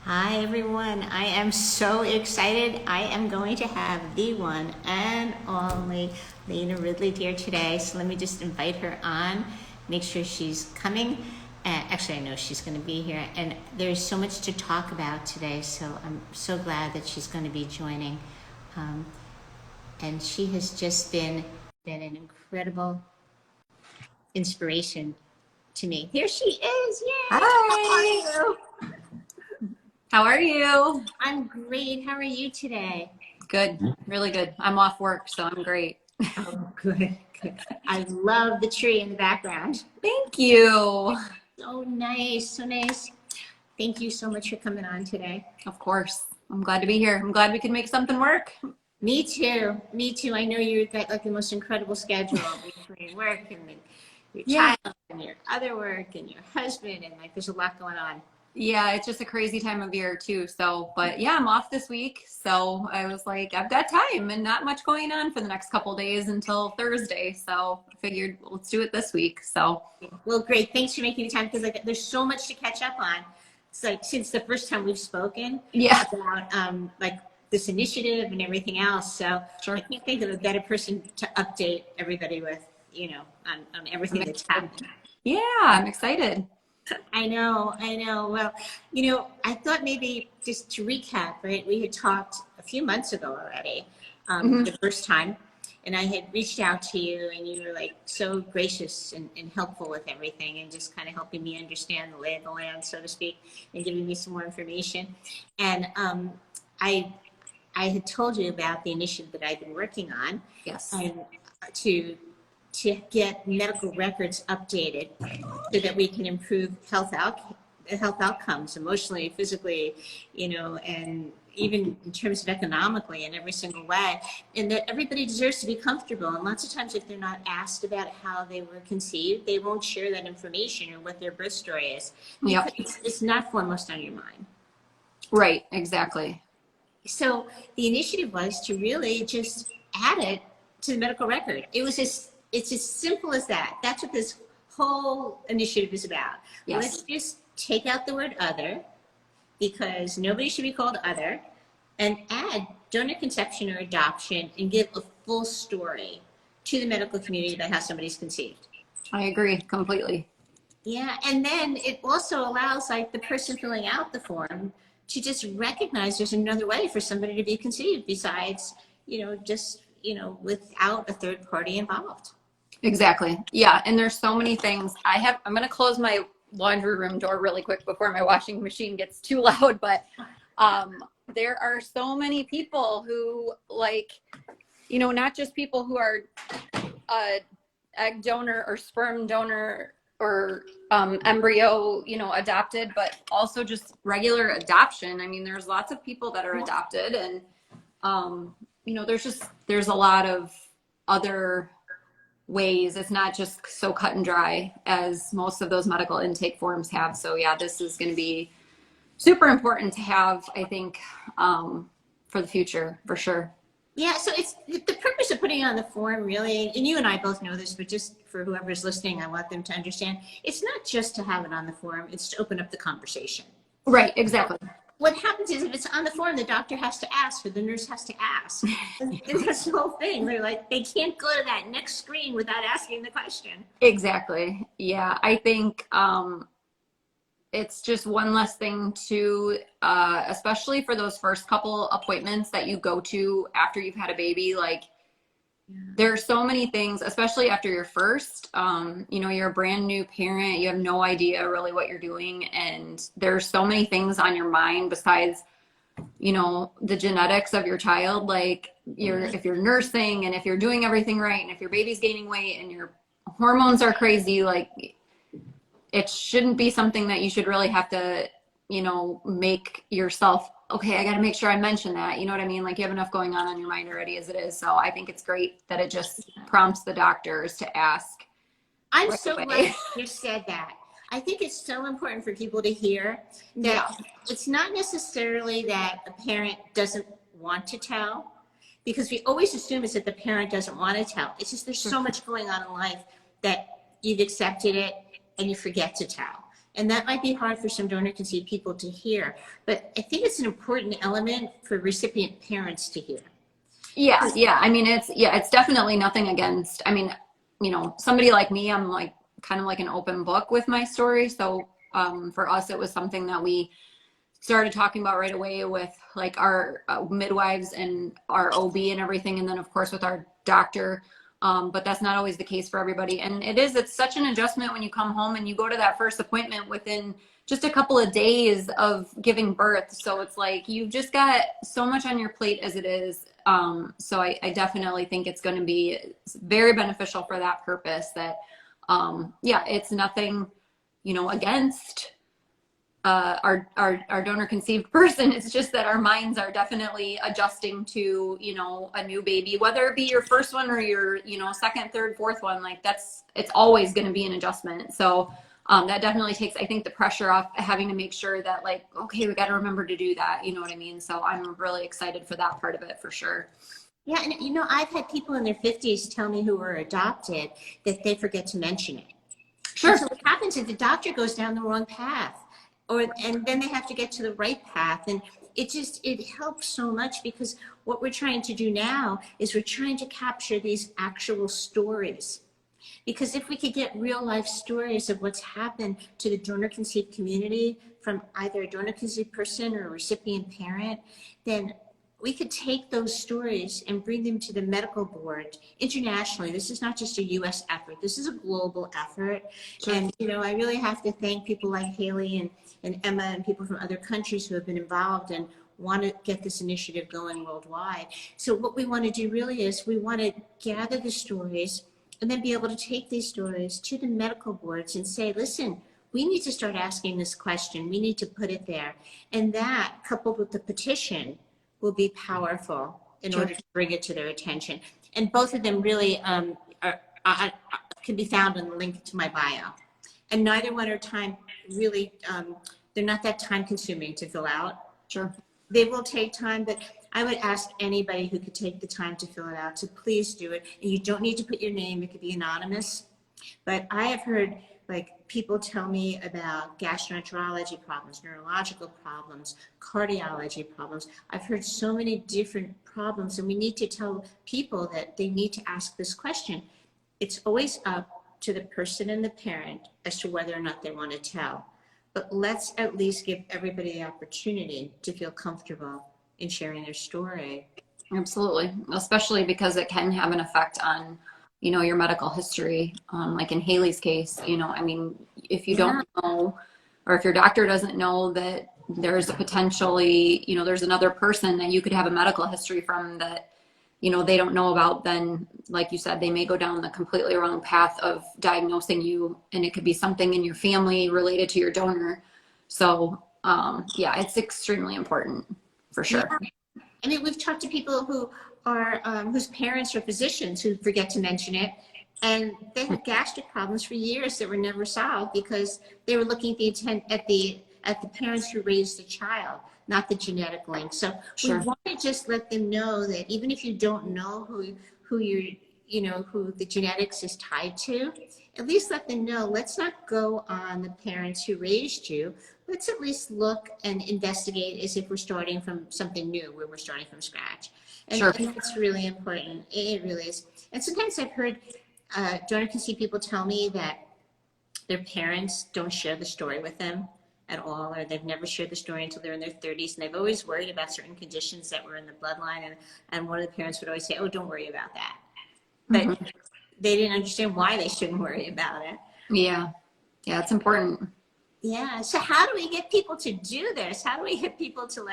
Hi everyone, I am so excited. I am going to have the one and only Lena Ridley here today. So let me just invite her on, make sure she's coming. Actually, I know she's going to be here, and there's so much to talk about today, so I'm so glad that she's going to be joining. And she has just been an incredible inspiration to me. Here she is, yay! Hi. How are you? How are you? I'm great. How are you today? Good, really good. I'm off work, so I'm great. Oh, good, good. I love the tree in the background. Thank you. So nice, so nice. Thank you so much for coming on today. Of course. I'm glad to be here. I'm glad we can make something work. Me too. Me too. I know you've got like the most incredible schedule between work and your child and your other work and your husband, and like there's a lot going on. Yeah, it's just a crazy time of year too. So, but yeah, I'm off this week. So I was like, I've got time and not much going on for the next couple of days until Thursday. So I figured let's do it this week. So, well, great. Thanks for making the time because like there's so much to catch up on. It's like since the first time we've spoken about like this initiative and everything else. So sure. I can't think of a better person to update everybody with, on everything that's happening. Yeah, I'm excited. I know. Well, I thought maybe just to recap, right? We had talked a few months ago already, the first time, and I had reached out to you, and you were like so gracious and helpful with everything, and just kind of helping me understand the lay of the land, so to speak, and giving me some more information. And I had told you about the initiative that I've been working on, Yes, and to get medical records updated so that we can improve health outcomes emotionally, physically, and even in terms of economically in every single way, and that everybody deserves to be comfortable. And lots of times if they're not asked about how they were conceived, they won't share that information or what their birth story is. Yep. It's not foremost on your mind. Right, exactly. So the initiative was to really just add it to the medical record. It's as simple as that. That's what this whole initiative is about. Yes. Let's just take out the word other, because nobody should be called other, and add donor conception or adoption and give a full story to the medical community about how somebody's conceived. I agree completely. Yeah, and then it also allows like the person filling out the form to just recognize there's another way for somebody to be conceived besides, without a third party involved. Exactly. Yeah. And there's so many things I'm going to close my laundry room door really quick before my washing machine gets too loud. But there are so many people who not just people who are egg donor or sperm donor or embryo, adopted, but also just regular adoption. I mean, there's lots of people that are adopted, and, there's a lot of other ways. It's not just so cut and dry as most of those medical intake forms have. So yeah, this is going to be super important to have, I think, for the future, for sure. Yeah, so it's the purpose of putting it on the form, really, and you and I both know this, but just for whoever's listening, I want them to understand, it's not just to have it on the form, it's to open up the conversation. Right, exactly. What happens is if it's on the form, the doctor has to ask, or the nurse has to ask. And that's the whole thing. They're like, they can't go to that next screen without asking the question. Exactly. Yeah, I think it's just one less thing to, especially for those first couple appointments that you go to after you've had a baby. There are so many things, especially after your first, you're a brand new parent, you have no idea really what you're doing. And there's so many things on your mind besides, the genetics of your child. Like if you're nursing and if you're doing everything right, and if your baby's gaining weight and your hormones are crazy, it shouldn't be something that you should really have to, make yourself, okay, I got to make sure I mention that. You know what I mean? Like you have enough going on your mind already as it is. So I think it's great that it just prompts the doctors to ask. I'm so glad you said that. I think it's so important for people to hear that it's not necessarily that a parent doesn't want to tell, because we always assume it's that the parent doesn't want to tell. It's just there's so much going on in life that you've accepted it and you forget to tell. And that might be hard for some donor-conceived people to hear, but I think it's an important element for recipient parents to hear. Yeah, yeah. I mean, it's definitely nothing against. I mean, somebody like me, I'm like kind of like an open book with my story. So for us, it was something that we started talking about right away with like our midwives and our OB and everything, and then of course with our doctor. But that's not always the case for everybody. And it's such an adjustment when you come home and you go to that first appointment within just a couple of days of giving birth. So it's like you've just got so much on your plate as it is. So I definitely think it's going to be very beneficial for that purpose. That yeah, it's nothing, against our donor conceived person. It's just that our minds are definitely adjusting to, a new baby, whether it be your first one or your, second, third, fourth one. Like it's always going to be an adjustment. So that definitely takes, I think, the pressure off having to make sure that like, okay, we got to remember to do that. You know what I mean? So I'm really excited for that part of it for sure. Yeah, and I've had people in their 50s tell me who were adopted that they forget to mention it. Sure. And so what happens is the doctor goes down the wrong path, and then they have to get to the right path, and it helps so much, because what we're trying to do now is we're trying to capture these actual stories. Because if we could get real life stories of what's happened to the donor conceived community from either a donor conceived person or a recipient parent, then we could take those stories and bring them to the medical board internationally. This is not just a US effort, this is a global effort. Sure. And I really have to thank people like Haley and Emma and people from other countries who have been involved and want to get this initiative going worldwide. So what we want to do really is we want to gather the stories and then be able to take these stories to the medical boards and say, listen, we need to start asking this question. We need to put it there. And that, coupled with the petition, will be powerful in Sure. order to bring it to their attention. And both of them really can be found in the link to my bio. And neither one are they're not that time consuming to fill out. Sure. They will take time, but I would ask anybody who could take the time to fill it out to please do it. And you don't need to put your name, it could be anonymous. But I have heard people tell me about gastroenterology problems, neurological problems, cardiology problems. I've heard so many different problems, and we need to tell people that they need to ask this question. It's always up to the person and the parent as to whether or not they want to tell. But let's at least give everybody the opportunity to feel comfortable in sharing their story. Absolutely. Especially because it can have an effect on, your medical history. Like in Haley's case, I mean, if you don't know, or if your doctor doesn't know that there's a potentially, there's another person that you could have a medical history from that, they don't know about, then like you said, they may go down the completely wrong path of diagnosing you, and it could be something in your family related to your donor. So yeah, it's extremely important for sure. Yeah. I mean, we've talked to people who are whose parents are physicians who forget to mention it, and they had gastric problems for years that were never solved because they were looking at the parents who raised the child, not the genetic link. So Sure. We want to just let them know that even if you don't know who the genetics is tied to, at least let them know, let's not go on the parents who raised you. Let's at least look and investigate as if we're starting from something new, where we're starting from scratch. And, Sure. and that's really important. It really is. And sometimes I've heard donor conceived people tell me that their parents don't share the story with them at all, or they've never shared the story until they're in their 30s, and they've always worried about certain conditions that were in the bloodline, and one of the parents would always say, oh, don't worry about that. But they didn't understand why they shouldn't worry about it. Yeah, it's important. Yeah. So how do we get people to do this? How do we get people to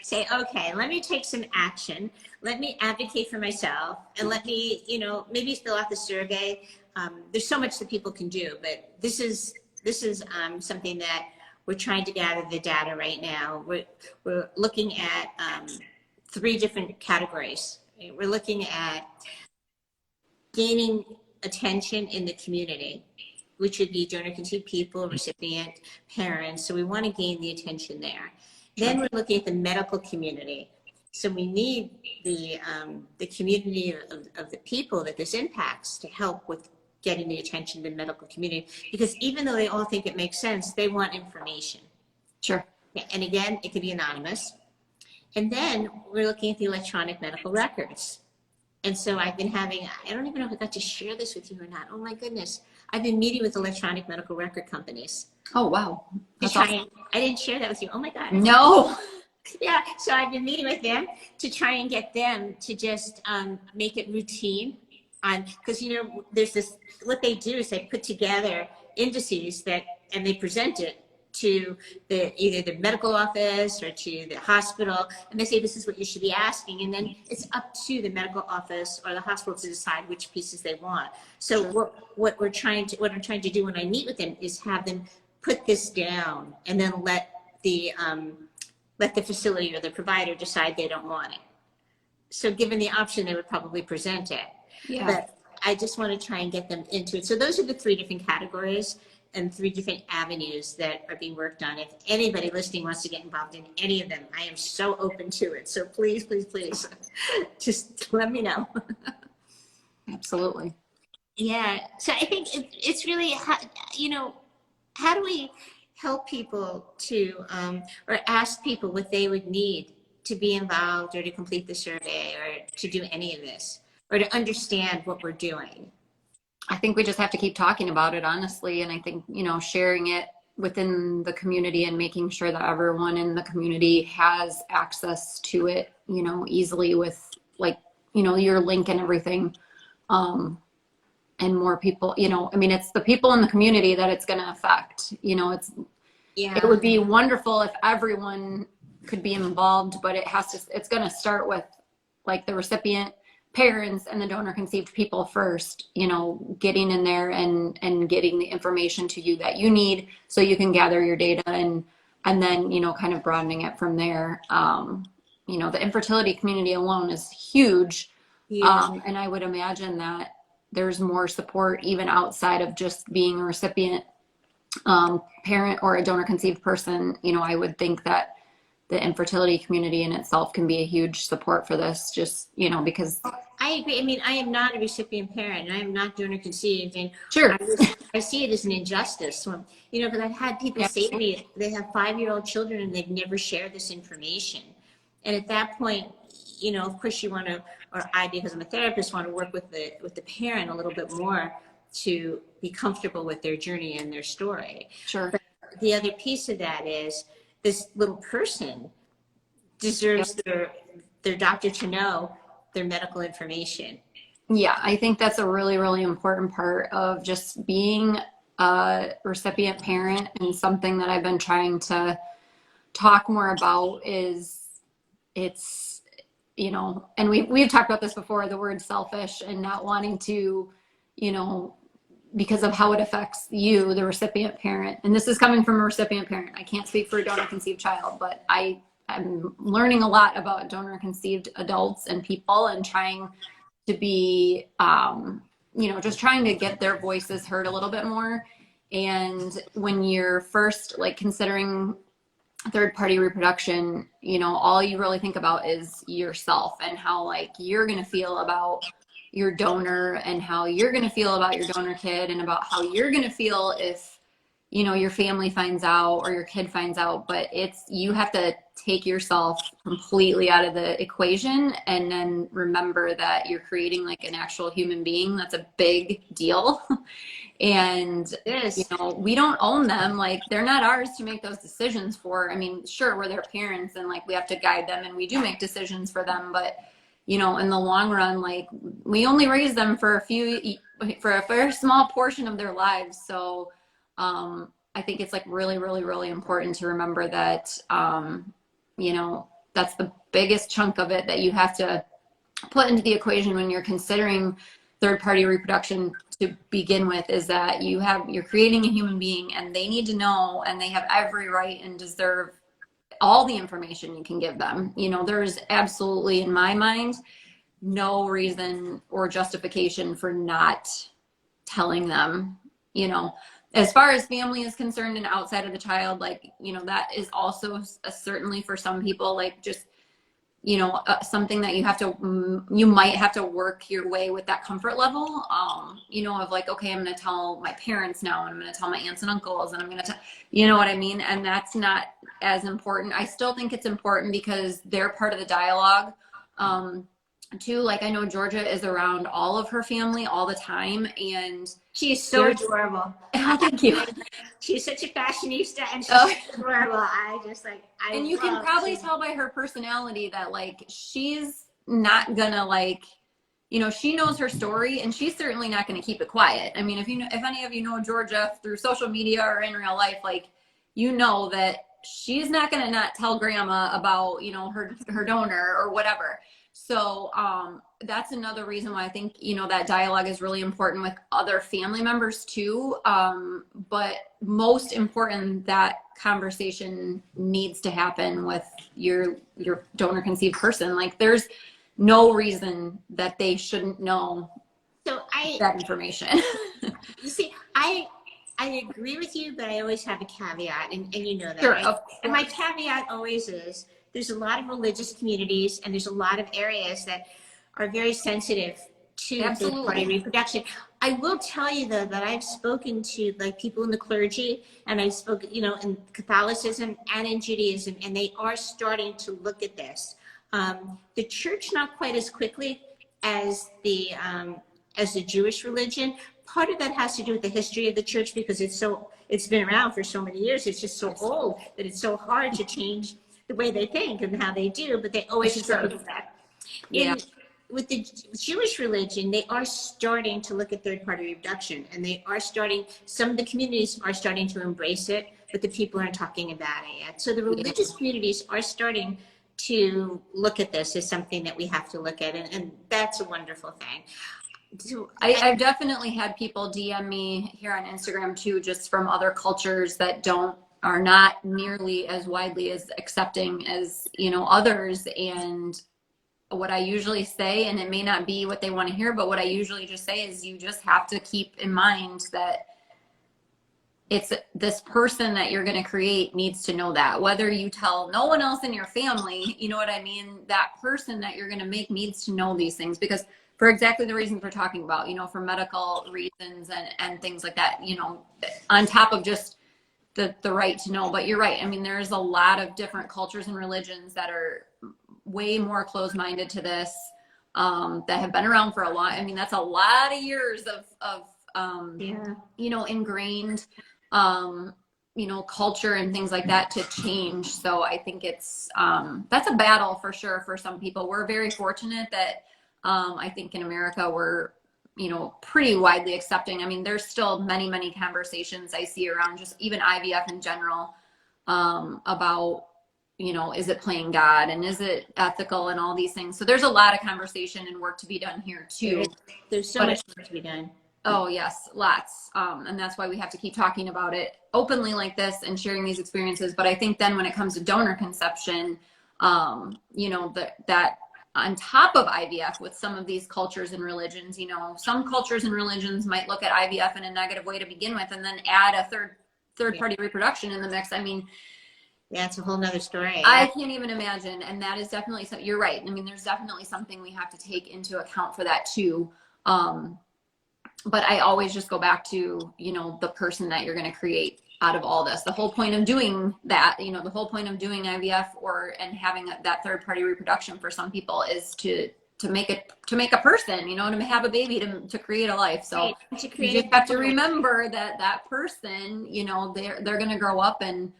say, okay, let me take some action. Let me advocate for myself, and let me, maybe fill out the survey. There's so much that people can do, but this is something that we're trying to gather the data right now. We're looking at 3 different categories. We're looking at gaining attention in the community, which would be donor conceived people, recipient, parents. So we want to gain the attention there. Then we're looking at the medical community. So we need the community of the people that this impacts to help with getting the attention of the medical community, because even though they all think it makes sense, they want information. Sure. And again, it could be anonymous. And then we're looking at the electronic medical records. And so I've been having, I don't even know if I got to share this with you or not. Oh my goodness. I've been meeting with electronic medical record companies. Oh, wow. That's awesome. I didn't share that with you. Oh my God. No. Yeah. So I've been meeting with them to try and get them to just make it routine because, you know, there's this, what they do is they put together indices and they present it to either the medical office or to the hospital, and they say this is what you should be asking, and then it's up to the medical office or the hospital to decide which pieces they want. So Sure. what I'm trying to do when I meet with them is have them put this down and then let the facility or the provider decide they don't want it. So given the option, they would probably present it. Yeah. But I just want to try and get them into it. So those are the 3 different categories and 3 different avenues that are being worked on. If anybody listening wants to get involved in any of them, I am so open to it. So please, please, please, just let me know. Absolutely. Yeah. So I think it's really, you know, how do we help people to, or ask people what they would need to be involved or to complete the survey or to do any of this or to understand what we're doing? I think we just have to keep talking about it, honestly. And I think, you know, sharing it within the community and making sure that everyone in the community has access to it, you know, easily with like, you know, your link and everything. And more people, you know, I mean, it's the people in the community that it's going to affect, you know, it would be wonderful if everyone could be involved, but it's going to start with like the recipient parents and the donor conceived people first, you know, getting in there and getting the information to you that you need so you can gather your data and then, you know, kind of broadening it from there. You know, the infertility community alone is huge. Yeah. And I would imagine that there's more support even outside of just being a recipient parent or a donor conceived person. You know, I would think that the infertility community in itself can be a huge support for this, just, you know, because I agree. I mean, I am not a recipient parent. I am not donor conceived. And sure. I see it as an injustice. So, you know, because I've had people say to me, they have 5-year-old children and they've never shared this information. And at that point, you know, of course you want to, or I, because I'm a therapist, want to work with the parent a little bit more to be comfortable with their journey and their story. Sure. But the other piece of that is this little person deserves their doctor to know their medical information. Yeah, I think that's a really, really important part of just being a recipient parent, and something that I've been trying to talk more about is it's, you know, and we've talked about this before, the word selfish and not wanting to, you know, because of how it affects you, the recipient parent. And this is coming from a recipient parent. I can't speak for a donor conceived child, but I'm learning a lot about donor conceived adults and people and trying to be, you know, just trying to get their voices heard a little bit more. And when you're first like considering third party reproduction, you know, all you really think about is yourself and how like you're going to feel about your donor and how you're going to feel about your donor kid and about how you're going to feel if, you know, your family finds out or your kid finds out. But you have to take yourself completely out of the equation and then remember that you're creating like an actual human being. That's a big deal. And, you know, we don't own them. Like, they're not ours to make those decisions for. I mean, sure, we're their parents and like we have to guide them and we do make decisions for them. But, you know, in the long run, like we only raise them for a very small portion of their lives. So I think it's like really, really, really important to remember that, you know, that's the biggest chunk of it that you have to put into the equation when you're considering third party reproduction to begin with, is that you're creating a human being and they need to know, and they have every right and deserve all the information you can give them. You know, there's absolutely, in my mind, no reason or justification for not telling them, you know. As far as family is concerned and outside of the child, like, you know, that is also certainly for some people, like just something that you might have to work your way with that comfort level, of like, okay, I'm going to tell my parents now, and I'm going to tell my aunts and uncles, and I'm going to tell, you know what I mean? And that's not as important. I still think it's important because they're part of the dialogue. Too, like I know Georgia is around all of her family all the time, and she's so adorable. Oh, thank you. She's such a fashionista, and she's Oh. so adorable. And you can probably tell by her personality that like she's not gonna like, she knows her story, and she's certainly not going to keep it quiet. I mean, if any of you know Georgia through social media or in real life, like, that she's not going to not tell grandma about, her donor or whatever. So that's another reason why I think, that dialogue is really important with other family members too. But most important, that conversation needs to happen with your donor conceived person. Like, there's no reason that they shouldn't know that information. You see, I agree with you, but I always have a caveat, and you know that. Sure, right? And my caveat always is, there's a lot of religious communities, and there's a lot of areas that are very sensitive to third-party reproduction. I will tell you, though, that I've spoken to like people in the clergy, and I've spoken, in Catholicism and in Judaism, and they are starting to look at this. The church, not quite as quickly as the Jewish religion. Part of that has to do with the history of the church, because it's been around for so many years. It's just so old that it's so hard to change the way they think and how they do, but they always start with that. Yeah. With the Jewish religion, they are starting to look at third-party reproduction, and some of the communities are starting to embrace it, but the people aren't talking about it yet. So the religious communities are starting to look at this as something that we have to look at, and that's a wonderful thing. So I've definitely had people DM me here on Instagram too, just from other cultures that are not nearly as widely as accepting as, others. And what I usually say, and it may not be what they want to hear, but what I usually just say is, you just have to keep in mind that it's this person that you're going to create needs to know that, whether you tell no one else in your family, you know what I mean? That person that you're going to make needs to know these things, because for exactly the reasons we're talking about, for medical reasons and things like that, on top of just the right to know. But you're right. I mean, there's a lot of different cultures and religions that are way more closed-minded to this, that have been around for a long, I mean, that's a lot of years of ingrained, culture and things like that to change. So I think it's, that's a battle for sure for some people. We're very fortunate that, I think in America, we're, pretty widely accepting. I mean, there's still many, many conversations I see around just even IVF in general, about, is it playing God, and is it ethical, and all these things. So there's a lot of conversation and work to be done here too. There's so much work to be done. Oh yes, lots. And that's why we have to keep talking about it openly like this and sharing these experiences. But I think then when it comes to donor conception, that on top of IVF with some of these cultures and religions, some cultures and religions might look at IVF in a negative way to begin with, and then add a third party reproduction in the mix. I mean, yeah, it's a whole nother story. I can't even imagine. And that is definitely something, you're right. I mean, there's definitely something we have to take into account for that too. But I always just go back to, the person that you're going to create out of all this. The whole point of doing that, the whole point of doing IVF and having that third party reproduction for some people is to make a person, to have a baby, to create a life. So you just have to remember that person, they're going to grow up, and,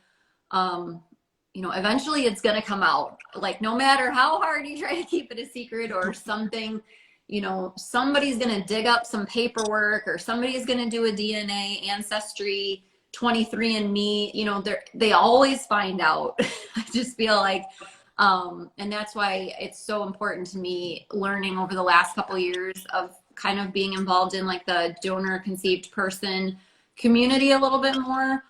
eventually it's going to come out. Like, no matter how hard you try to keep it a secret or something, somebody's going to dig up some paperwork, or somebody's going to do a DNA ancestry 23andMe, they always find out. I just feel like, and that's why it's so important to me, learning over the last couple of years of kind of being involved in like the donor conceived person community a little bit more,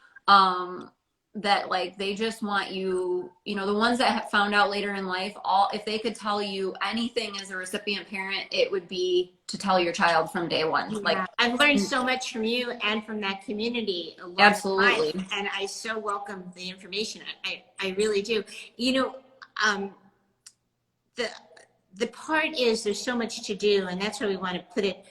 that like they just want you, the ones that have found out later in life, if they could tell you anything as a recipient parent, it would be to tell your child from day one. Yeah. Like, I've learned so much from you and from that community. Absolutely. And I so welcome the information. I really do. the part is there's so much to do, and that's why we want to put it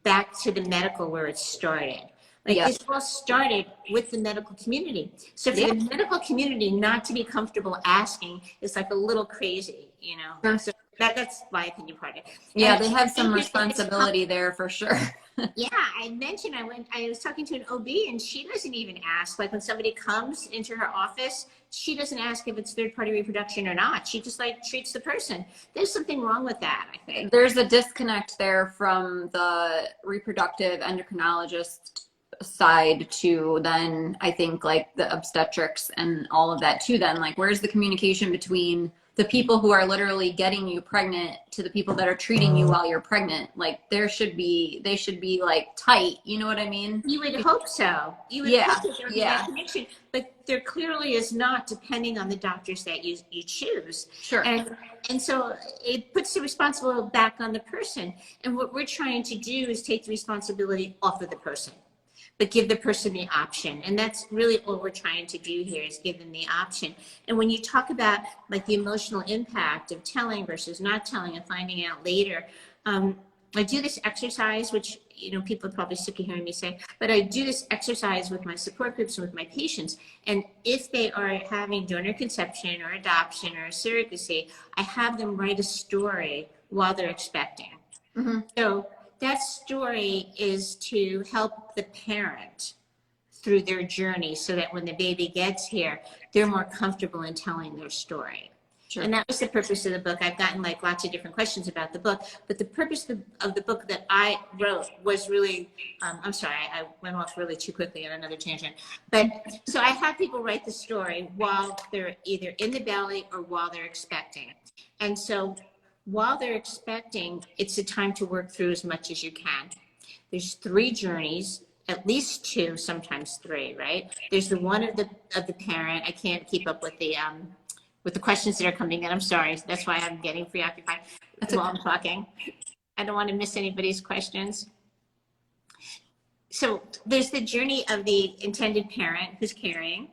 back to the medical where it started. Like this all started with the medical community. So for the medical community not to be comfortable asking is like a little crazy, you know. Sure. So that's my opinion part of it. Yeah, And they have some responsibility there for sure. yeah, I mentioned I was talking to an OB and she doesn't even ask. Like when somebody comes into her office, she doesn't ask if it's third-party reproduction or not. She just like treats the person. There's something wrong with that, I think. There's a disconnect there from the reproductive endocrinologist side to then I think like the obstetrics and all of that too. Then like where's the communication between the people who are literally getting you pregnant to the people that are treating you while you're pregnant? Like they should be like tight, you know what I mean? You would hope so. You would hope that there would be that connection, but there clearly is not, depending on the doctors that you choose. Sure. And so it puts the responsibility back on the person. And what we're trying to do is take the responsibility off of the person, but give the person the option. And that's really what we're trying to do here, is give them the option. And when you talk about like the emotional impact of telling versus not telling and finding out later, I do this exercise, which, you know, people are probably sick of hearing me say, but I do this exercise with my support groups and with my patients. And if they are having donor conception or adoption or surrogacy, I have them write a story while they're expecting. Mm-hmm. So that story is to help the parent through their journey so that when the baby gets here, they're more comfortable in telling their story. Sure. And that was the purpose of the book. I've gotten like lots of different questions about the book, but the purpose of the book that I wrote was really, I'm sorry, I went off really too quickly on another tangent. But so I have people write the story while they're either in the belly or while they're expecting. And so while they're expecting, it's a time to work through as much as you can. There's 3 journeys, at least 2, sometimes 3, right? There's the one of the parent. I can't keep up with the questions that are coming in. I'm sorry. That's why I'm getting preoccupied while I'm talking. I don't want to miss anybody's questions. So there's the journey of the intended parent who's carrying.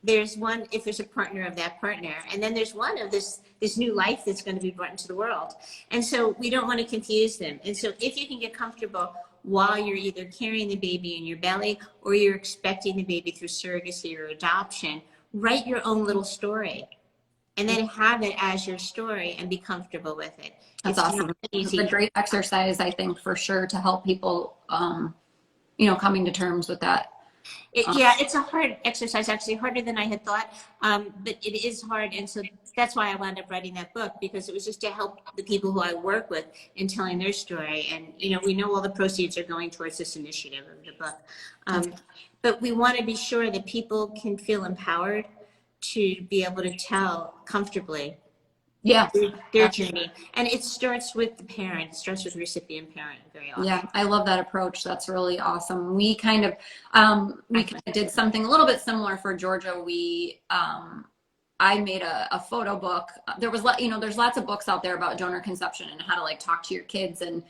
There's one if there's a partner of that partner, and then there's one of this new life that's going to be brought into the world. And so we don't want to confuse them. And so if you can get comfortable while you're either carrying the baby in your belly or you're expecting the baby through surrogacy or adoption, write your own little story and then have it as your story and be comfortable with it. That's awesome. It's a great exercise, I think, for sure, to help people, coming to terms with that. It's a hard exercise, actually harder than I had thought, but it is hard. And so that's why I wound up writing that book, because it was just to help the people who I work with in telling their story. And, we know all the proceeds are going towards this initiative of the book. But we want to be sure that people can feel empowered to be able to tell comfortably their journey. And it starts with the parent. It starts with the recipient parent very often. Yeah, I love that approach. That's really awesome. We kind of did something a little bit similar for Georgia. I made a photo book. There's lots of books out there about donor conception and how to like talk to your kids and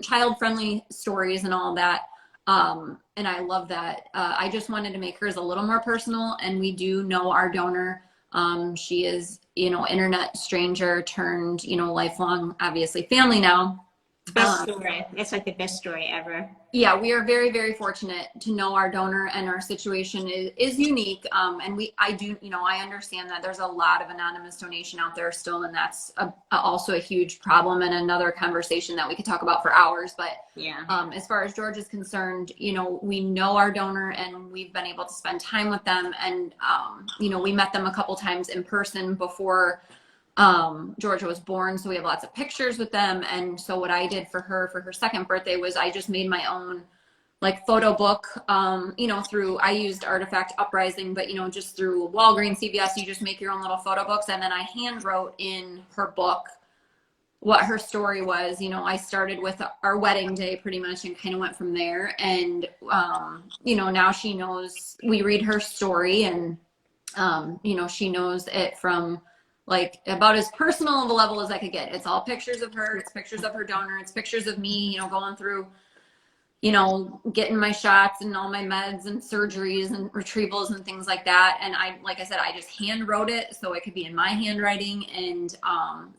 child-friendly stories and all that. And I love that. I just wanted to make hers a little more personal, and we do know our donor. She is, internet stranger turned, lifelong, obviously family now. Best story. It's like the best story ever. Yeah, we are very, very fortunate to know our donor, and our situation is unique. And I understand that there's a lot of anonymous donation out there still, and that's also a huge problem and another conversation that we could talk about for hours. But as far as George is concerned, we know our donor, and we've been able to spend time with them. And, we met them a couple times in person before Georgia was born, so we have lots of pictures with them. And so what I did for her second birthday was I just made my own like photo book, I used Artifact Uprising, but just through Walgreens, CVS, you just make your own little photo books. And then I hand wrote in her book what her story was. I started with our wedding day pretty much and kind of went from there. And, now she knows, we read her story, and, she knows it from like about as personal of a level as I could get. It's all pictures of her. It's pictures of her donor. It's pictures of me, going through you know, getting my shots and all my meds and surgeries and retrievals and things like that. And like I said, I just hand wrote it so it could be in my handwriting. And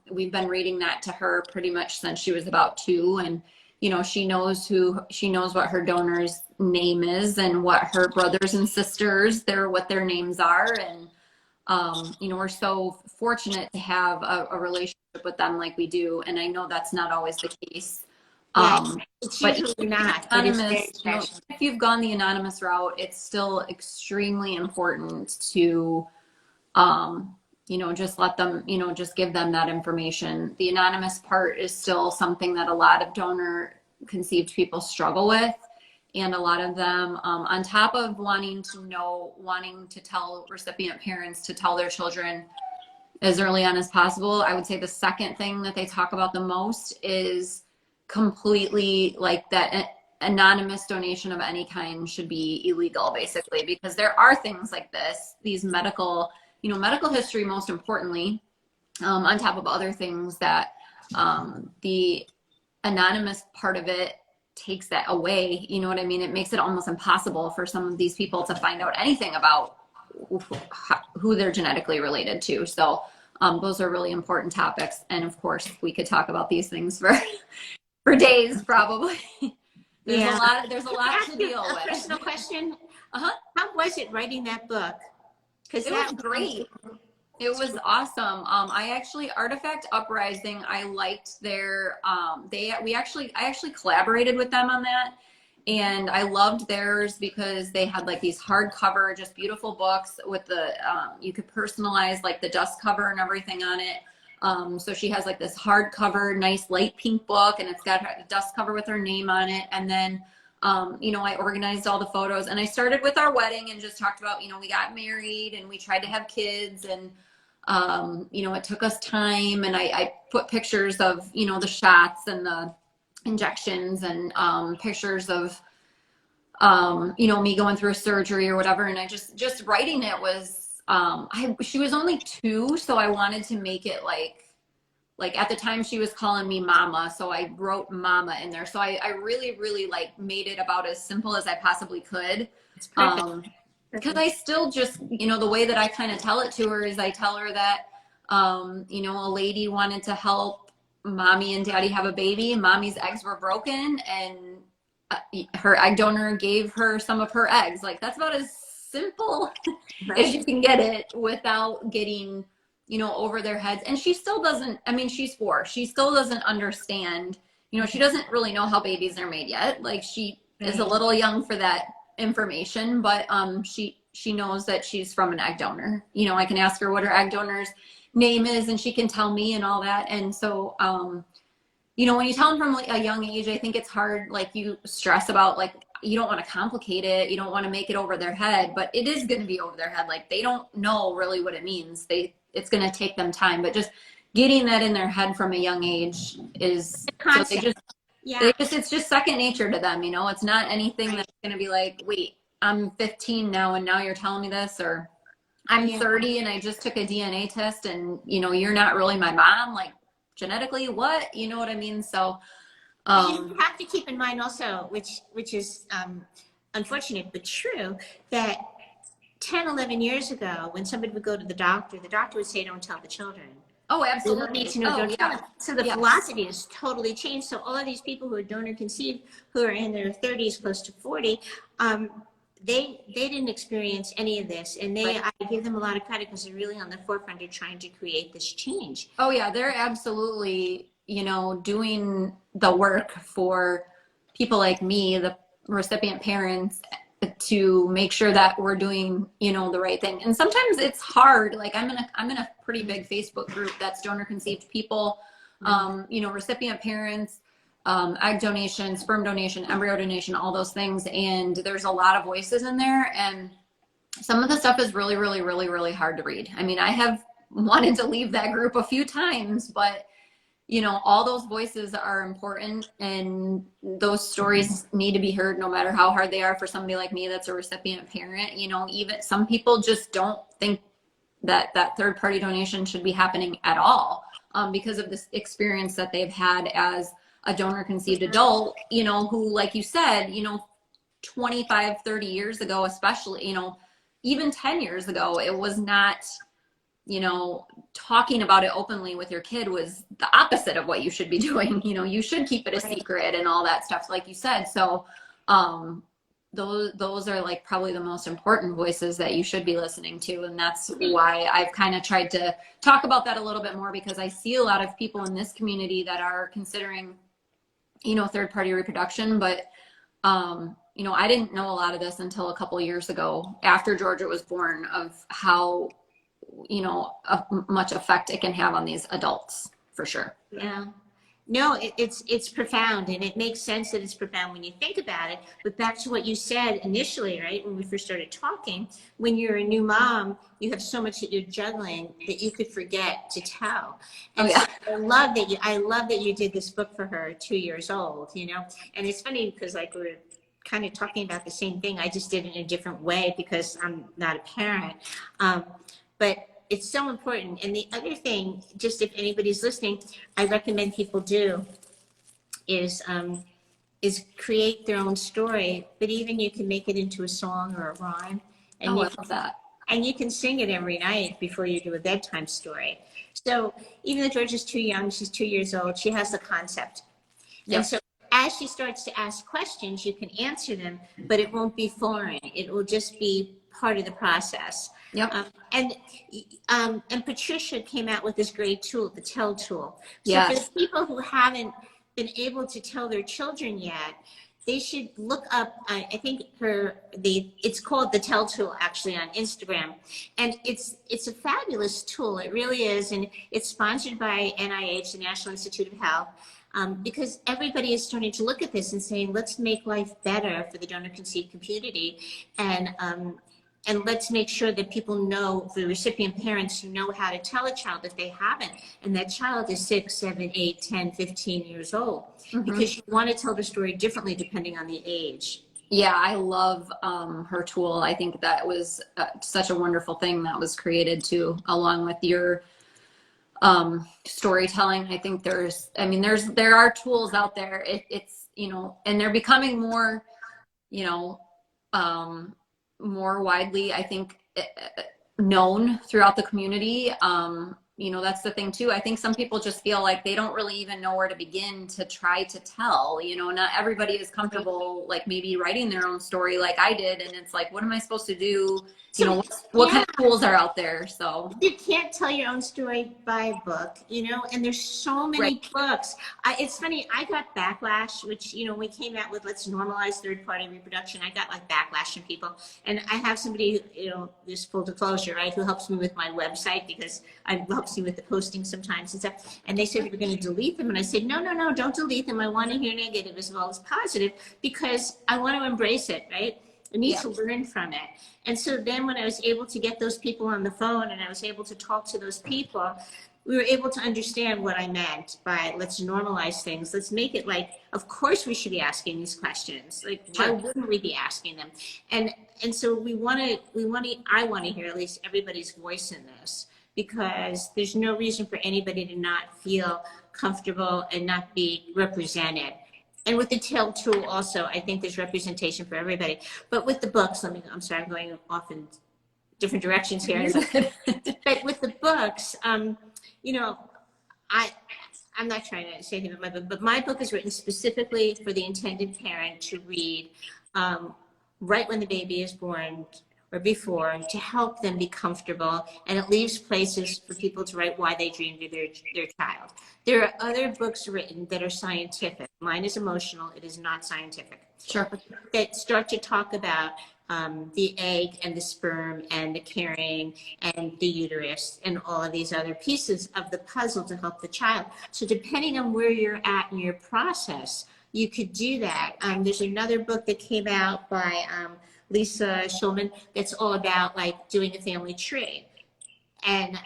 we've been reading that to her pretty much since she was about 2. And, you know, she knows what her donor's name is and what her brothers and sisters, what their names are. And, you know, we're so fortunate to have a relationship with them like we do. And I know that's not always the case. Yeah, it's But usually not, but it's very anonymous, you know, special. if you've gone the anonymous route, it's still extremely important to, you know, just let them, you know, just give them that information. The anonymous part is still something that a lot of donor conceived people struggle with. And a lot of them, on top of wanting to tell recipient parents to tell their children as early on as possible, I would say the second thing that they talk about the most is completely like that anonymous donation of any kind should be illegal, basically, because there are things like this, these medical, you know, medical history, most importantly, on top of other things that the anonymous part of it takes that away. You know what I mean? It makes it almost impossible for some of these people to find out anything about who they're genetically related to. So those are really important topics. And of course, we could talk about these things for days, probably. There's a lot to deal with. Personal question. Uh-huh. How was it writing that book? Because it was great. It was awesome. I actually, Artifact Uprising, I liked their, I actually collaborated with them on that. And I loved theirs because they had like these hardcover, just beautiful books with the, you could personalize like the dust cover and everything on it. So she has like this hardcover, nice light pink book, and it's got a dust cover with her name on it. And then, you know, I organized all the photos, and I started with our wedding and just talked about, you know, we got married and we tried to have kids, and, you know, it took us time. And I put pictures of, you know, the shots and the injections and pictures of, you know, me going through surgery or whatever. And I just writing it was, she was only 2, so I wanted to make it like at the time she was calling me mama, so I wrote mama in there. So I really like made it about as simple as I possibly could. Because I still just, you know, the way that I kind of tell it to her is I tell her that, you know, a lady wanted to help mommy and daddy have a baby, and mommy's eggs were broken, and her egg donor gave her some of her eggs. Like, that's about as simple as you can get it without getting, you know, over their heads. And she still doesn't, I mean, she's 4. She still doesn't understand, you know, she doesn't really know how babies are made yet. Like, she is a little young for that information, but she knows that she's from an egg donor. You know, I can ask her what her egg donor's name is, and she can tell me and all that. And so, you know, when you tell them from like a young age, I think it's hard, like you stress about, like, you don't want to complicate it. You don't want to make it over their head, but it is going to be over their head. Like, they don't know really what it means. It's going to take them time, but just getting that in their head from a young age is, so it's just second nature to them. You know, it's not anything that's going to be like, wait, I'm 15 now and now you're telling me this, or I'm 30 and I just took a DNA test and, you know, you're not really my mom. Like, genetically, what? You know what I mean? So, you have to keep in mind also, which is unfortunate but true, that 10, 11 years ago, when somebody would go to the doctor would say, don't tell the children. Oh, absolutely. They don't need to know, don't tell them. So the philosophy has totally changed. So all of these people who are donor conceived, who are in their 30s, close to 40, they didn't experience any of this. And I give them a lot of credit because they're really on the forefront of trying to create this change. Oh yeah, they're absolutely, you know, doing the work for people like me, the recipient parents, to make sure that we're doing, you know, the right thing. And sometimes it's hard. Like, I'm in a pretty big Facebook group that's donor conceived people, you know, recipient parents, egg donation, sperm donation, embryo donation, all those things. And there's a lot of voices in there. And some of the stuff is really, really, really, really hard to read. I mean, I have wanted to leave that group a few times, but, you know, all those voices are important, and those stories need to be heard no matter how hard they are for somebody like me that's a recipient parent. You know, even some people just don't think that third party donation should be happening at all, because of this experience that they've had as a donor conceived adult, you know, who, like you said, you know, 25, 30 years ago, especially, you know, even 10 years ago, it was not, you know, talking about it openly with your kid was the opposite of what you should be doing. You know, you should keep it a secret and all that stuff, like you said. So, those are like probably the most important voices that you should be listening to. And that's why I've kind of tried to talk about that a little bit more, because I see a lot of people in this community that are considering, you know, third-party reproduction. But, you know, I didn't know a lot of this until a couple of years ago after Georgia was born, of how, you know, much effect it can have on these adults, for sure. Yeah. No, it's profound, and it makes sense that it's profound when you think about it. But back to what you said initially, right, when we first started talking, when you're a new mom, you have so much that you're juggling that you could forget to tell. And so I love that you did this book for her, 2 years old, you know. And it's funny because like we're kind of talking about the same thing. I just did it in a different way because I'm not a parent. But it's so important. And the other thing, just if anybody's listening, I recommend people do is create their own story, but even you can make it into a song or a rhyme. And I love that. And you can sing it every night before you do a bedtime story. So even though Georgia's too young, she's 2 years old, she has the concept. Yep. And so as she starts to ask questions, you can answer them, but it won't be foreign. It will just be part of the process. Yep. And Patricia came out with this great tool, the Tell tool. So yes. for the people who haven't been able to tell their children yet, they should look up, I think it's called the Tell tool actually on Instagram. And it's a fabulous tool. It really is. And it's sponsored by NIH, the National Institute of Health. Because everybody is starting to look at this and saying, let's make life better for the donor conceived community. And let's make sure that people know, the recipient parents who know how to tell a child if they haven't, and that child is 6, 7, 8, 10, 15 years old, because you want to tell the story differently depending on the age. Yeah, I love her tool. I think that was such a wonderful thing that was created too, along with your storytelling. I think there are tools out there. It's, you know, and they're becoming more, you know, more widely, I think, known throughout the community. You know, that's the thing too. I think some people just feel like they don't really even know where to begin to try to tell, you know, not everybody is comfortable, like maybe writing their own story like I did. And it's like, what am I supposed to do? You know, what kind of tools are out there? So you can't tell your own story by a book, you know, and there's so many books. It's funny, I got backlash, which, you know, we came out with Let's Normalize Third-Party Reproduction. I got like backlash from people. And I have somebody, you know, this full disclosure, right, who helps me with my website, because I helps me with the posting sometimes and stuff. And they said we were going to delete them. And I said, no, don't delete them. I want to hear negative as well as positive, because I want to embrace it, right? I need to learn from it. And so then when I was able to get those people on the phone and I was able to talk to those people, we were able to understand what I meant by let's normalize things. Let's make it like, of course we should be asking these questions. Like, why wouldn't we be asking them? And so I want to hear at least everybody's voice in this, because there's no reason for anybody to not feel comfortable and not be represented. And with the Tell tool also, I think there's representation for everybody. But with the books, I'm sorry, I'm going off in different directions here. But with the books, you know, I'm not trying to say anything about my book, but my book is written specifically for the intended parent to read right when the baby is born or before, to help them be comfortable. And it leaves places for people to write why they dreamed of their child. There are other books written that are scientific. Mine is emotional. It is not scientific. Sure. That start to talk about the egg and the sperm and the carrying and the uterus and all of these other pieces of the puzzle to help the child. So depending on where you're at in your process, you could do that. There's another book that came out by Lisa Schulman that's all about like doing a family tree. And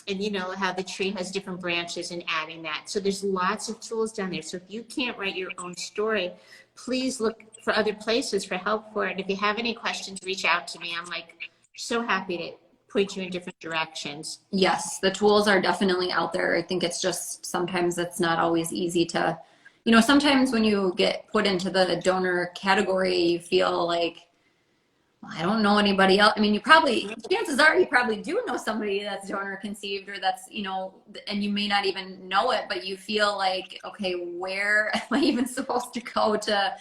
you know how the tree has different branches and adding that. So there's lots of tools down there. So if you can't write your own story, please look for other places for help for it. If you have any questions, reach out to me. I'm like so happy to point you in different directions. Yes, the tools are definitely out there. I think it's just sometimes it's not always easy to you know, sometimes when you get put into the donor category, you feel like, well, I don't know anybody else. I mean, chances are you probably do know somebody that's donor conceived or that's, you know, and you may not even know it, but you feel like, okay, where am I even supposed to go to,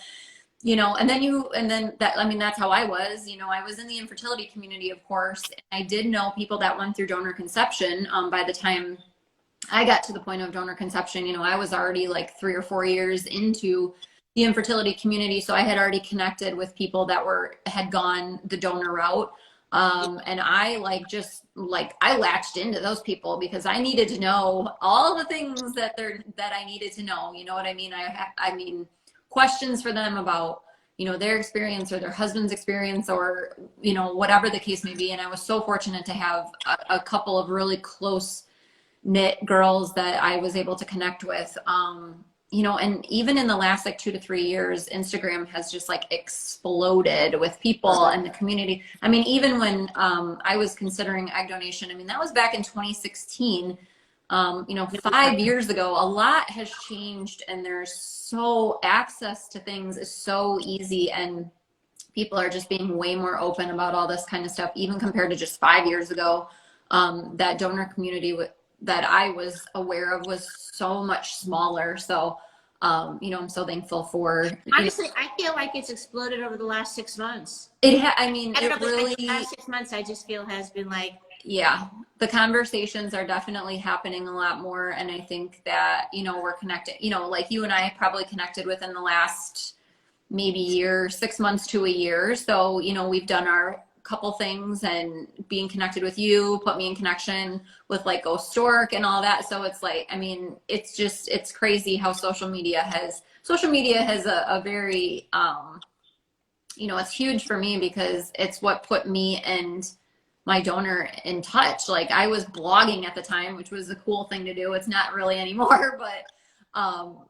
you know, and then that, I mean, that's how I was, you know, I was in the infertility community, of course. And I did know people that went through donor conception. By the time I got to the point of donor conception, you know, I was already like 3 or 4 years into the infertility community. So I had already connected with people that had gone the donor route. And I I latched into those people because I needed to know all the things that I needed to know. You know what I mean? I mean, questions for them about, you know, their experience or their husband's experience or, you know, whatever the case may be. And I was so fortunate to have a couple of really close knit girls that I was able to connect with. You know, and even in the last like 2 to 3 years, Instagram has just like exploded with people and the community. I mean, even when I was considering egg donation, I mean, that was back in 2016. You know, 5 years ago, a lot has changed and access to things is so easy and people are just being way more open about all this kind of stuff, even compared to just 5 years ago. That donor community that I was aware of was so much smaller. So, you know, I'm so thankful for. Honestly, I feel like it's exploded over the last 6 months. I mean, I don't it know, really. the last 6 months, I just feel has been like. Yeah, the conversations are definitely happening a lot more. And I think that, you know, we're connected, you know, like you and I probably connected within the last maybe year, 6 months to a year. So, you know, we've done our couple things and being connected with you put me in connection with like Go Stork and all that. So it's like, I mean, it's crazy how social media has a very, you know, it's huge for me because it's what put me and my donor in touch. Like I was blogging at the time, which was a cool thing to do. It's not really anymore, but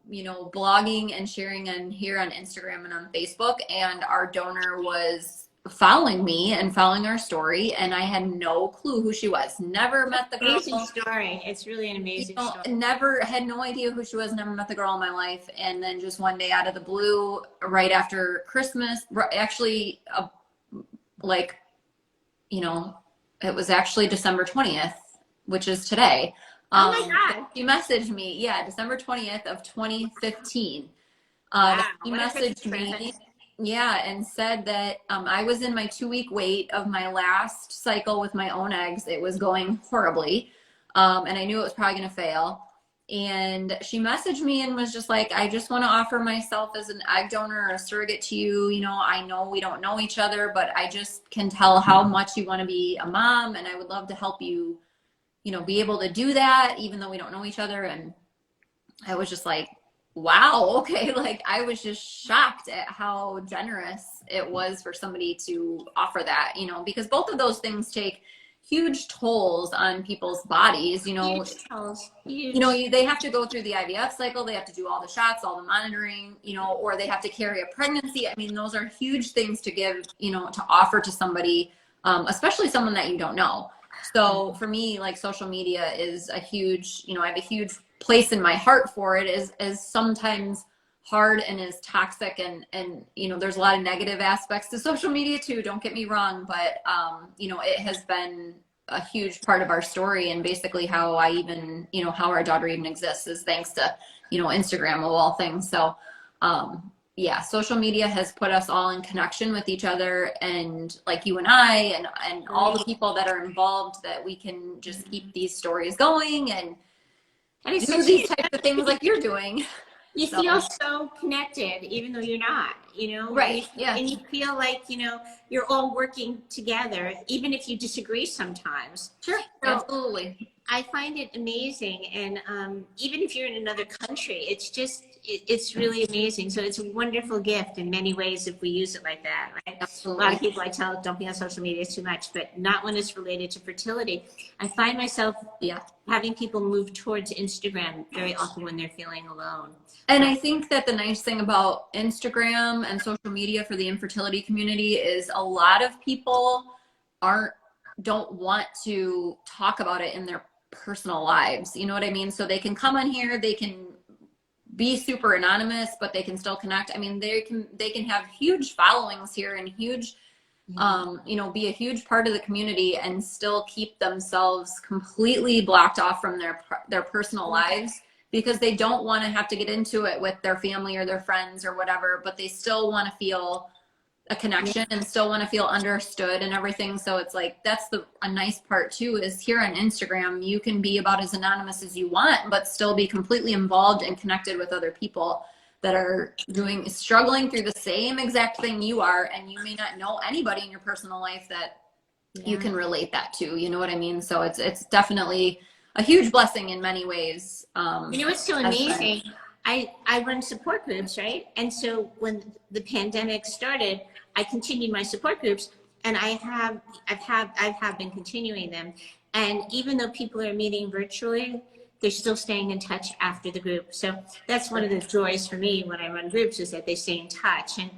you know, blogging and sharing here on Instagram and on Facebook. And our donor was following me and following our story. And I had no clue who she was. Never met the girl. Amazing story. It's really an amazing story. Had no idea who she was. Never met the girl in my life. And then just one day out of the blue, right after Christmas, actually, like, you know, it was actually December 20th, which is today. Oh my God. She messaged me, yeah, December 20th of 2015. Wow. She messaged me, yeah, and said that I was in my 2-week wait of my last cycle with my own eggs. It was going horribly, and I knew it was probably going to fail. And she messaged me and was just like, I just want to offer myself as an egg donor or a surrogate to you. You know, I know we don't know each other, but I just can tell how much you want to be a mom, and I would love to help you, you know, be able to do that, even though we don't know each other. And I was just like, wow, okay. Like I was just shocked at how generous it was for somebody to offer that, you know, because both of those things take huge tolls on people's bodies, you know. Huge tolls. You know, they have to go through the IVF cycle, they have to do all the shots, all the monitoring, you know, or they have to carry a pregnancy. I mean, those are huge things to give, you know, to offer to somebody, especially someone that you don't know. So for me, like social media is a huge, you know, I have a huge place in my heart for it, is sometimes hard and is toxic, and you know, there's a lot of negative aspects to social media too, don't get me wrong, but you know, it has been a huge part of our story, and basically how I even, you know, how our daughter even exists is thanks to, you know, Instagram of all things. So yeah, social media has put us all in connection with each other, and like you and I and all the people that are involved, that we can just keep these stories going and do these types of things like you're doing. You feel so connected, even though you're not, you know? Right, yeah. And you feel like, you know, you're all working together, even if you disagree sometimes. Sure, So absolutely. I find it amazing. And even if you're in another country, it's just, it's really amazing. So it's a wonderful gift in many ways if we use it like that, right? Absolutely. A lot of people I tell don't be on social media too much, but not when it's related to fertility. I find myself having people move towards Instagram very often when they're feeling alone. And I think that the nice thing about Instagram and social media for the infertility community is a lot of people don't want to talk about it in their personal lives. You know what I mean? So they can come on here, they can be super anonymous, but they can still connect. I mean, they can have huge followings here and huge, you know, be a huge part of the community and still keep themselves completely blocked off from their personal lives, because they don't want to have to get into it with their family or their friends or whatever, but they still want to feel a connection and still want to feel understood and everything. So it's like, that's a nice part too, is here on Instagram, you can be about as anonymous as you want, but still be completely involved and connected with other people that are struggling through the same exact thing you are. And you may not know anybody in your personal life that you can relate that to, you know what I mean? So it's definitely a huge blessing in many ways. You know what's so amazing? I run support groups, right? And so when the pandemic started, I continued my support groups, and I have been continuing them. And even though people are meeting virtually, they're still staying in touch after the group. So that's one of the joys for me when I run groups, is that they stay in touch. And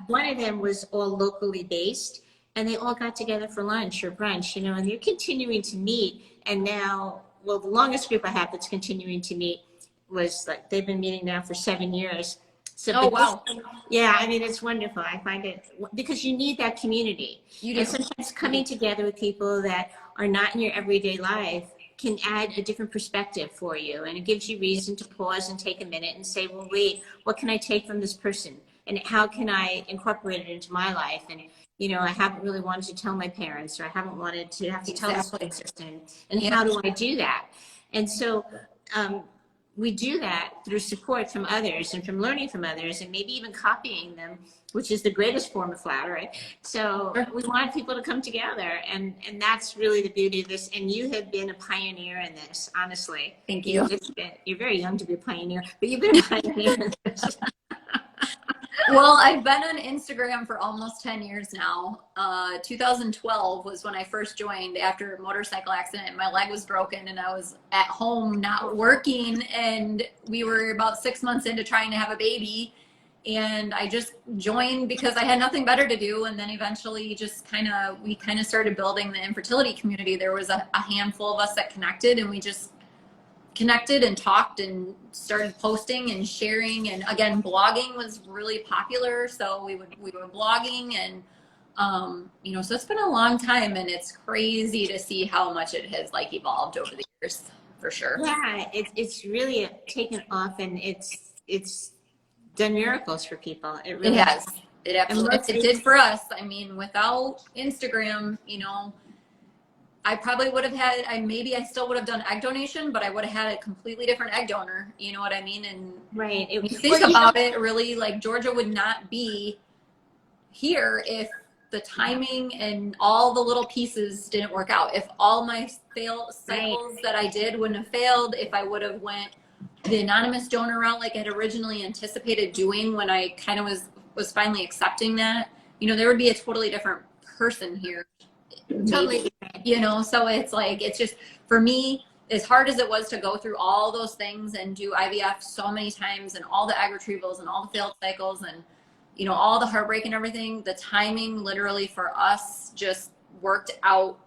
one of them was all locally based, and they all got together for lunch or brunch, you know, and they're continuing to meet. And now, well, the longest group I have that's continuing to meet was like, they've been meeting now for 7 years. So wow. Yeah, I mean, it's wonderful. I find it, because you need that community. You do. And sometimes coming together with people that are not in your everyday life can add a different perspective for you. And it gives you reason to pause and take a minute and say, well, wait, what can I take from this person? And how can I incorporate it into my life? And, you know, I haven't really wanted to tell my parents, or I haven't wanted to have to tell this person. And how do I do that? And so, we do that through support from others and from learning from others, and maybe even copying them, which is the greatest form of flattery. So we want people to come together, and that's really the beauty of this. And you have been a pioneer in this, honestly. Thank you. You're very young to be a pioneer, but you've been a pioneer in this. Well, I've been on Instagram for almost 10 years now. 2012 was when I first joined after a motorcycle accident. My leg was broken and I was at home not working, and we were about 6 months into trying to have a baby. And I just joined because I had nothing better to do. And then eventually we kind of started building the infertility community. There was a handful of us that connected, and we just connected and talked and started posting and sharing. And again, blogging was really popular, so we were blogging, and you know, so it's been a long time, and it's crazy to see how much it has like evolved over the years, for sure. Yeah, it's really taken off, and it's done miracles for people. It really has. It absolutely it did for us. I mean, without Instagram, you know, I probably would have had, I still would have done egg donation, but I would have had a completely different egg donor. You know what I mean? And right. If you think about it, really, like, Georgia would not be here if the timing and all the little pieces didn't work out. If all my cycles that I did wouldn't have failed, if I would have went the anonymous donor route like I had originally anticipated doing when I kind of was finally accepting that, you know, there would be a totally different person here. Totally. You know, so it's like, it's just, for me, as hard as it was to go through all those things and do IVF so many times, and all the egg retrievals and all the failed cycles, and, you know, all the heartbreak and everything, the timing literally for us just worked out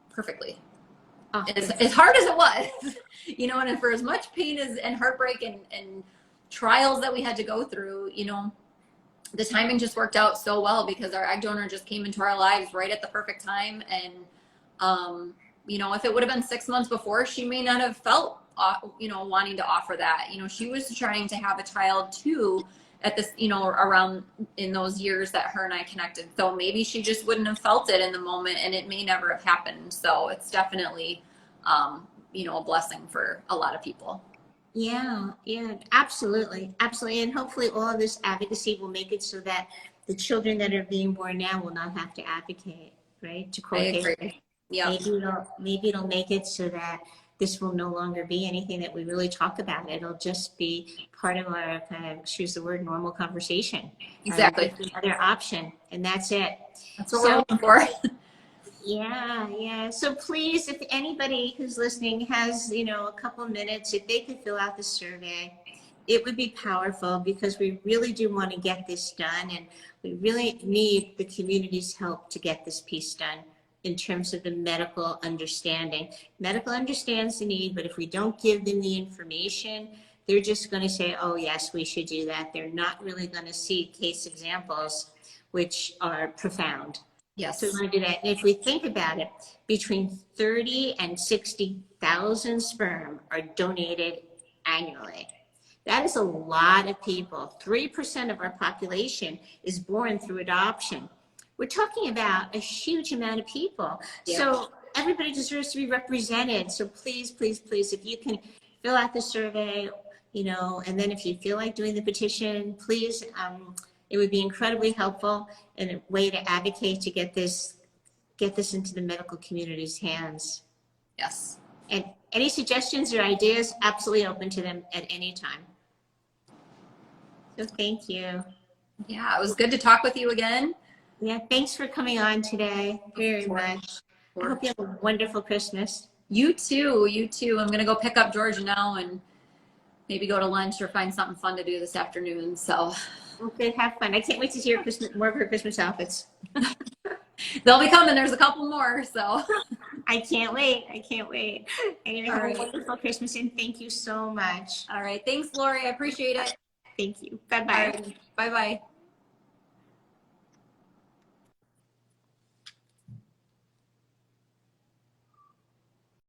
perfectly. As hard as it was, you know, and for as much pain and heartbreak and trials that we had to go through, you know, the timing just worked out so well, because our egg donor just came into our lives right at the perfect time. And, you know, if it would have been 6 months before, she may not have felt, you know, wanting to offer that. You know, she was trying to have a child too at this, you know, around in those years that her and I connected. So maybe she just wouldn't have felt it in the moment, and it may never have happened. So it's definitely, you know, a blessing for a lot of people. Yeah, absolutely. And hopefully all of this advocacy will make it so that the children that are being born now will not have to advocate, right? To quote Haley. Yeah. Maybe it'll make it so that this will no longer be anything that we really talk about. It'll just be part of our kind of, excuse the word, normal conversation. Exactly. Another option, and that's it. That's what we're looking for. Yeah. So please, if anybody who's listening has, you know, a couple of minutes, if they could fill out the survey, it would be powerful, because we really do want to get this done, and we really need the community's help to get this piece done in terms of the medical understanding. Medical understands the need, but if we don't give them the information, they're just going to say, oh, yes, we should do that. They're not really going to see case examples, which are profound. Yes. So we want to do that. And if we think about it, between 30 and 60,000 sperm are donated annually. That is a lot of people. 3% of our population is born through adoption. We're talking about a huge amount of people. Yeah. So everybody deserves to be represented. So please, please, please, if you can fill out the survey, you know, and then if you feel like doing the petition, please, it would be incredibly helpful and a way to advocate to get this into the medical community's hands. Yes. And any suggestions or ideas, absolutely open to them at any time. So thank you. Yeah, it was good to talk with you again. Yeah, thanks for coming on today very much. I hope you have a wonderful Christmas. You too, you too. I'm going to go pick up Georgia now and maybe go to lunch or find something fun to do this afternoon. So, okay, have fun. I can't wait to see more of her Christmas outfits. They'll be coming. There's a couple more, so. I can't wait. I can't wait. Anyway, have a wonderful Christmas and thank you so much. All right. Thanks, Lori. I appreciate it. Thank you. Bye-bye. Right. Bye-bye.